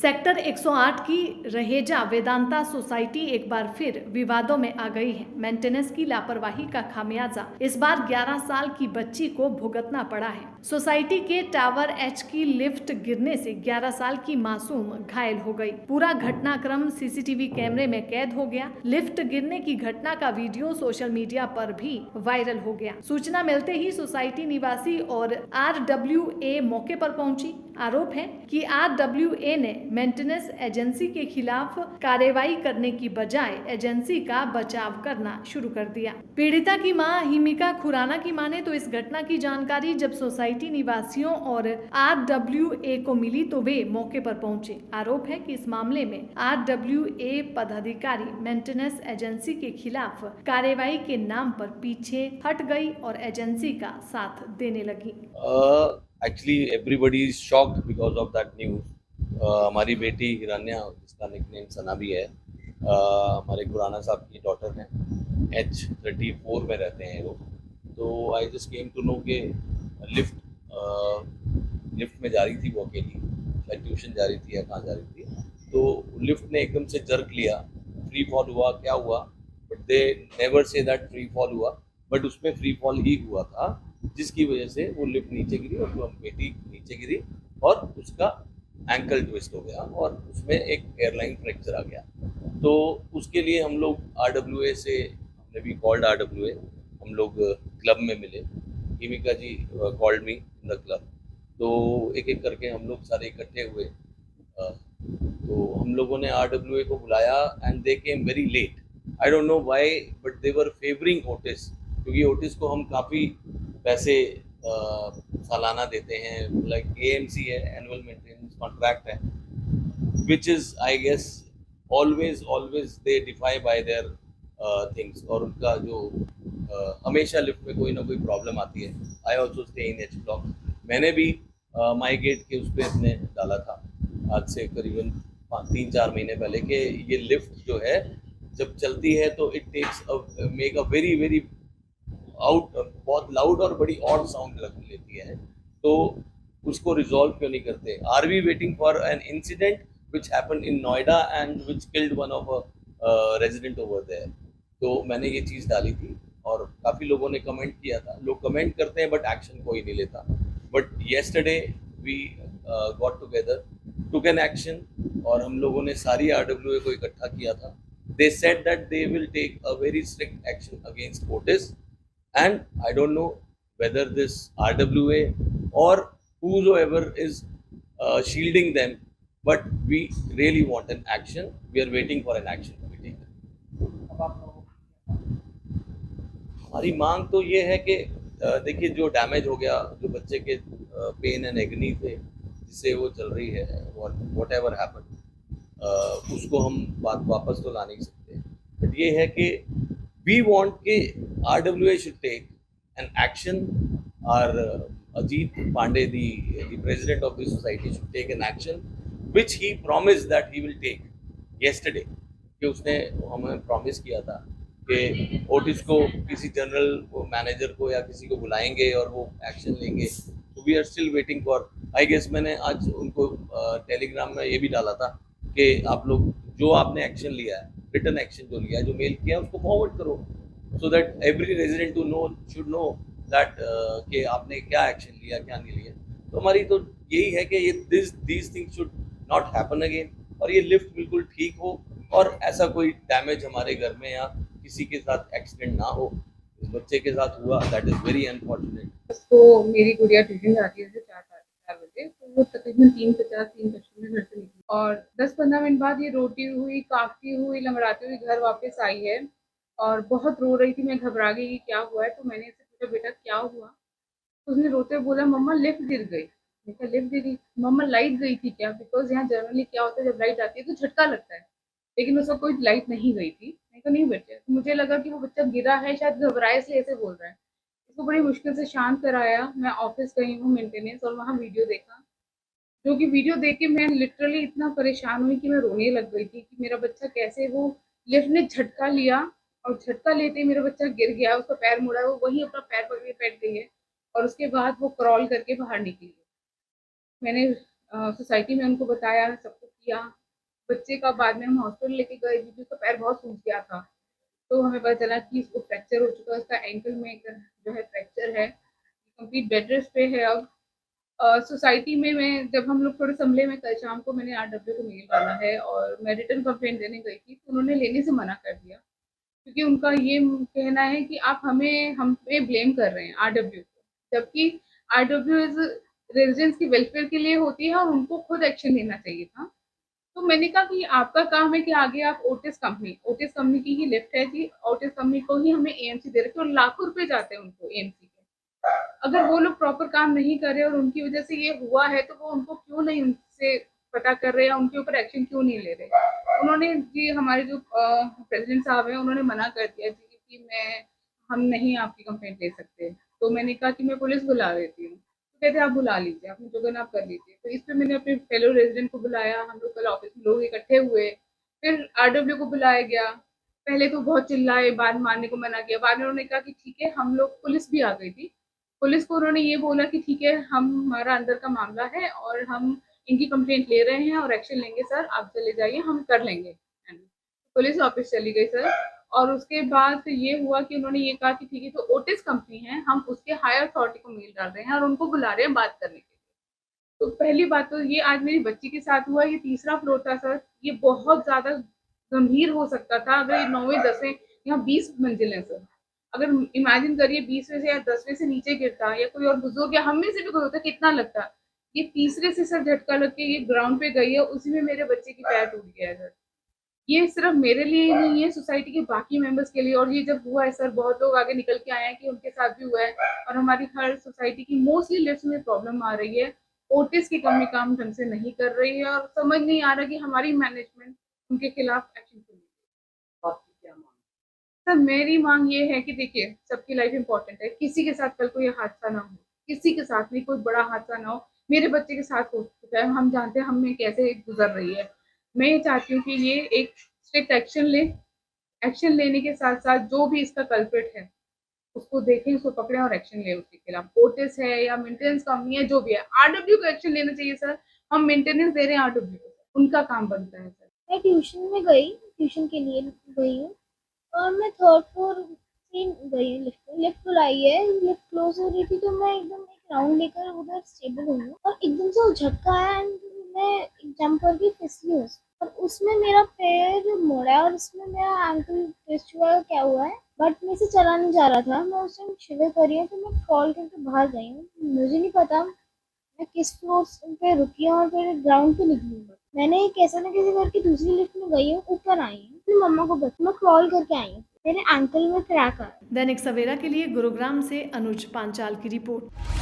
Sector 108 की Raheja Vedanta society एक बार फिर विवादों में आ गई है। मेंटेनेंस की लापरवाही का खामियाजा इस बार 11 साल की बच्ची को भुगतना पड़ा है। सोसाइटी के टावर एच की लिफ्ट गिरने से 11 साल की मासूम घायल हो गई। पूरा घटनाक्रम सीसीटीवी कैमरे में कैद हो गया। लिफ्ट गिरने की घटना का वीडियो सोशल मीडिया पर भी वायरल हो गया। सूचना मिलते ही सोसाइटी निवासी और RWA मौके पर पहुंची। आरोप है कि RWA ने मेंटेनेंस एजेंसी के खिलाफ कार्रवाई करने की बजाय एजेंसी का बचाव करना शुरू कर दिया। पीड़िता की मां हिमिका खुराना की माने तो इस घटना की जानकारी जब सोसाइटी निवासियों और RWA को मिली तो वे मौके पर पहुंचे। आरोप है कि इस मामले में RWA पदाधिकारी मेंटेनेंस एजेंसी के खिलाफ कार्रवाई के नाम पर पीछे हट गई और एजेंसी का साथ देने लगी। Actually, everybody is shocked because of that news. हमारी बेटी हिरण्या, जिसका निकनेम सना भी है, हमारे खुराना साहब की डॉटर हैं। H34 में रहते हैं वो। तो I just came to know कि लिफ्ट में जा रही थी वो अकेली, शायद ट्यूशन जा रही थी या कहाँ जा रही थी। तो लिफ्ट ने एकदम से जर्क लिया, फ्री फॉल हुआ, क्या हुआ, but they never say that free fall हुआ, बट उसमें फ्री फॉल ही हुआ था, जिसकी वजह से वो लिफ्ट नीचे गिरी और वो बेटी नीचे गिरी और उसका एंकल ट्विस्ट हो गया और उसमें एक एयरलाइन फ्रैक्चर आ गया। तो उसके लिए हम लोग RWA से, हमने भी कॉल्ड RWA, हम लोग क्लब में मिले। Himika ji called me in the club. तो एक एक करके हम लोग सारे इकट्ठे हुए। तो हम लोगों ने RWA को बुलाया and they came very late. I don't know why, but they were favouring Otis, क्योंकि ओटिस को हम काफ़ी पैसे सालाना देते हैं, लाइक AMC है, एनुअल मेंटेनेंस कॉन्ट्रैक्ट है, which is I guess always they defy by their things. और उनका जो हमेशा लिफ्ट में कोई ना कोई प्रॉब्लम आती है। I also stay in H block. मैंने भी माई गेट के उस पर अपने डाला था आज से करीबन 3-4 महीने पहले कि ये लिफ्ट जो है जब चलती है तो it takes make a very very out, बहुत लाउड और बड़ी ऑड साउंड लग लेती है। तो उसको रिजॉल्व क्यों नहीं करते? Are we waiting for an incident which happen in Noida and which killed one of resident over there? तो मैंने ये चीज़ डाली थी और काफ़ी लोगों ने कमेंट किया था। लोग कमेंट करते हैं बट एक्शन कोई नहीं लेता। But yesterday we got together, took an action, और हम लोगों ने सारी RWA को इकट्ठा किया था। They said that they will take a very strict action against Otis, and I don't know whether this RWA or whosoever is shielding them, but we really want an action. We are waiting for an action to be taken. हमारी मांग तो ये है कि देखिए, जो damage हो गया, जो बच्चे के पेन एंड एग्नी थे जिससे वो चल रही है, वॉट एवर हैपन, उसको हम बात वापस तो ला नहीं सकते। बट ये है कि वी वांट कि RWA should take an action, और Ajit Pandey, the president of the society, should take an action which he promise that he will take yesterday. कि उसने हमें प्रॉमिस किया था कि ओटिस को किसी जनरल मैनेजर को या किसी को बुलाएंगे और वो एक्शन लेंगे। तो we are still waiting for, I guess मैंने आज उनको टेलीग्राम में ये भी डाला था कि आप लोग जो आपने एक्शन लिया है, रिटर्न एक्शन जो लिया है, जो मेल किया है, उसको फॉरवर्ड करो, so that every resident to know should know that कि आपने क्या एक्शन लिया, क्या नहीं लिया। तो हमारी तो यही है कि ये these things should not happen again, और ये लिफ्ट बिल्कुल ठीक हो और ऐसा कोई डैमेज हमारे घर में या किसी के साथ एक्सीडेंट ना हो। इस बच्चे के साथ हुआ, दैट इज वेरी अनफॉर्चुनेट। तो मेरी गुड़िया ट्यूशन जाती है 4 बजे, तो वो तकरीबन 3:50 3:55 में घर से निकली और 10-15 मिनट बाद ये रोती हुई, कांपती हुई, लंगड़ाती हुई घर वापस आई है और बहुत रो रही थी। मैं घबरा गई कि क्या हुआ है, तो मैंने इससे पूछा, बेटा क्या हुआ? तो उसने रोते हुए बोला, मम्मा लिफ्ट गिर गई। मैं कहा लिफ्ट गिरी? मम्मा लाइट गई थी क्या? बिकॉज यहाँ जनरली क्या होता है, जब लाइट आती है तो झटका लगता है, लेकिन उसका कोई लाइट नहीं गई थी। मैंने कहा नहीं बेटे। तो मुझे लगा कि वो बच्चा गिरा है, शायद घबराए इसलिए ऐसे बोल रहा है। इसको बड़ी मुश्किल से शांत कराया। मैं ऑफिस गई हूँ मेंटेनेंस, और वहाँ वीडियो देखा, जो कि वीडियो देख के मैं लिटरली इतना परेशान हुई कि मैं रोने लग गई थी कि मेरा बच्चा कैसे, वो लिफ्ट ने झटका लिया और झटका लेते ही मेरा बच्चा गिर गया, उसका पैर मुड़ा, वो वहीं अपना पैर पकड़ के बैठ गई है और उसके बाद वो क्रॉल करके बाहर निकली है। मैंने सोसाइटी में उनको बताया, सबको किया। बच्चे का बाद में हम हॉस्पिटल लेके गए क्योंकि उसका पैर बहुत सूज गया था। तो हमें पता चला कि इसको फ्रैक्चर हो चुका है, उसका एंकल में एक जो है फ्रैक्चर है, कंप्लीट बेड रेस्ट पे है अब। सोसाइटी में मैं जब हम लोग थोड़े संभले में कल शाम को मैंने आरडब्ल्यू को मेल डाला है और मैं रिटर्न कंप्लेंट देने गई थी, तो उन्होंने लेने से मना कर दिया क्योंकि उनका ये कहना है कि आप हम पे ब्लेम कर रहे हैं आरडब्ल्यू को, जबकि आरडब्ल्यू इज रेजिडेंट्स की वेलफेयर के लिए होती है और उनको खुद एक्शन लेना चाहिए था। तो मैंने कहा कि आपका काम है कि आगे आप ओटिस कंपनी की ही लिफ्ट है जी, ओटिस कंपनी को ही हमें एएमसी दे रखे और लाखों रुपए जाते हैं उनको एएमसी के। अगर वो लोग प्रॉपर काम नहीं कर रहे और उनकी वजह से ये हुआ है तो वो उनको क्यों नहीं उनसे पता कर रहे हैं, उनके ऊपर एक्शन क्यों नहीं ले रहे। उन्होंने जी हमारे जो प्रेसिडेंट साहब हैं उन्होंने मना कर दिया जी कि हम नहीं आपकी कंप्लेंट ले सकते। तो मैंने कहा कि मैं पुलिस बुला लेती हूँ। कहते आप बुला लीजिए, अपनी जगह आप कर लीजिए। तो इस पे मैंने अपने फेलो रेजिडेंट को बुलाया, हम लोग कल ऑफिस में लोग इकट्ठे हुए, फिर आरडब्ल्यू को बुलाया गया। पहले तो बहुत चिल्लाए, बाद मानने को मना किया, बाद में उन्होंने कहा कि ठीक है, हम लोग पुलिस भी आ गई थी। पुलिस को उन्होंने ये बोला कि ठीक है, हमारा अंदर का मामला है और हम इनकी कंप्लेंट ले रहे हैं और एक्शन लेंगे सर, आप चले जाइए, हम कर लेंगे। पुलिस ऑफिस चली गई सर, और उसके बाद फिर ये हुआ कि उन्होंने ये कहा कि ठीक है, तो ओटिस कंपनी है, हम उसके हायर अथॉरिटी को मेल डाल रहे हैं और उनको बुला रहे हैं बात करने के लिए। तो पहली बात तो ये आज मेरी बच्ची के साथ हुआ, ये तीसरा फ्लोर था सर, ये बहुत ज़्यादा गंभीर हो सकता था अगर ये 9वीं 10वीं, यहाँ 20 मंजिल है सर। अगर इमेजिन करिए 20वें से या 10वें से नीचे गिरता या कोई और बुजुर्ग या हम में से भी कोई होता, कितना लगता। ये तीसरे से सर झटका लग के ये ग्राउंड पे गई है, उसी में मेरे बच्चे की पैर टूट गया है सर। ये सिर्फ मेरे लिए ही नहीं है, सोसाइटी के बाकी मेंबर्स के लिए। और ये जब हुआ है सर, बहुत लोग आगे निकल के आए हैं कि उनके साथ भी हुआ है और हमारी हर सोसाइटी की मोस्टली लिफ्ट में प्रॉब्लम आ रही है। ओटिस की कमी काम ढंग से नहीं कर रही है और समझ नहीं आ रहा कि हमारी मैनेजमेंट उनके खिलाफ एक्शन क्यों नहीं ले। आपकी क्या मांग? सर मेरी मांग ये है कि देखिए, सबकी लाइफ इंपॉर्टेंट है, किसी के साथ कल को ये हादसा ना हो, किसी के साथ भी कोई बड़ा हादसा ना हो। मेरे बच्चे के साथ हो चुका है, हम जानते हैं हमें कैसे गुजर रही है। मैं ये चाहती हूँ कि ये एक स्ट्रिक्ट एक्शन ले, एक्शन लेने के साथ साथ जो भी इसका कल्प्रिट है उसको देखें, उसको पकड़ें और एक्शन लें उसके खिलाफ। ओटिस है या मेंटेनेंस कंपनी है, जो भी है, आरडब्ल्यू को एक्शन लेना चाहिए सर। हम मेंटेनेंस दे रहे हैं आरडब्ल्यू को, उनका काम बनता है सर। मैं ट्यूशन में गई, ट्यूशन के लिए गई हूँ और मैं थर्ड फ्लोर से गई हूँ। लिफ्ट बुलाई है, लिफ्ट क्लोज हो रही थी तो मैं एकदम एक राउंड लेकर उधर स्टेबल हुई हूँ और एकदम से वो झटका आया एंड मैं जंप करके फिसली हूँ और उसमें मेरा पैर मुड़ा और उसमें मेरा एंकल ट्विस्ट हुआ है, क्या हुआ है, बट मेरे से चला नहीं जा रहा था। मैं उस टाइम शिवर कर रही हूँ तो मैं कॉल करके बाहर गई हूँ। मुझे नहीं पता मैं किस फ्लोर पे रुकी हूँ और फिर ग्राउंड पे निकली। मैंने कैसे न कैसे करके दूसरी लिफ्ट में गई हूँ, ऊपर आई हूँ, फिर मम्मा को बता, मैं क्रॉल करके आई हूँ, मेरे एंकल में क्रैक आया। दैनिक सवेरा के लिए गुरुग्राम से अनुज पांचाल की रिपोर्ट।